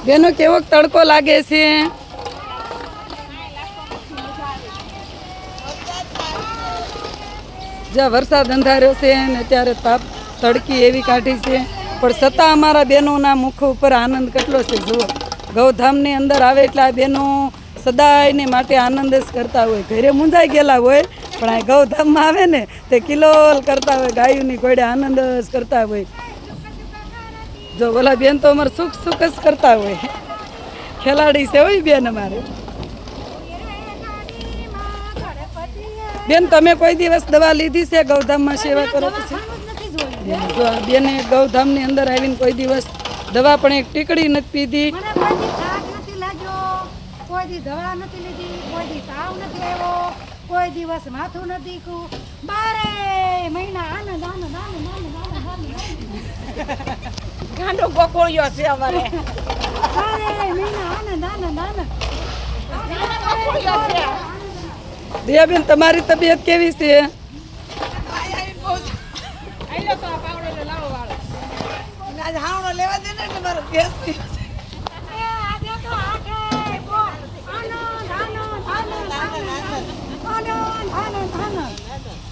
બેનો કેવો તડકો લાગે છે? જ્યાં વરસાદ અંધાર્યો છે ને અત્યારે તાપ તડકી એવી કાઢી છે, પણ છતાં અમારા બહેનોના મુખ ઉપર આનંદ કેટલો છે. જુઓ, ગૌધામની અંદર આવે એટલે આ બહેનો સદાયને માટે આનંદ જ કરતા હોય. ઘરે મૂંઝાઈ ગયેલા હોય પણ આ ગૌધામમાં આવે ને તે કિલોલ કરતા હોય, ગાયોની ઘોડે આનંદ જ કરતા હોય. જો ઓલા બેન તો અમારે સુખ સુખ જ કરતા હોય, ખેલાડી છે હોય બેન અમારે. બેન તમે કોઈ દિવસ દવા લીધી છે? ગૌધામમાં સેવા કરો પછી જો આ બેને ગૌધામની અંદર આવીને કોઈ દિવસ દવા પણ એક ટીકડી નથી પીધી. કોઈ દી દવા નથી લીધી, કોઈ દી તાવ નથી આવ્યો, કોઈ દિવસ માથું નથી દુખ્યું, 12 મહિના આનંદ આનંદ આનંદ આનંદ આનંદ ગાંડો ગોકોળિયો છે અમારે. 12 મહિના આનંદ આનંદ આનંદ ગોકોળિયો છે. દયાબેન તમારી તબિયત કેવી છે? આઈલો તો આ પાવડો લાવો વાળો. આજ હાવણો લેવા દે ને એટલે મારો ગેસ પી. આજે તો આઠે આનંદ આનંદ આનંદ આનંદ આનંદ આનંદ આનંદ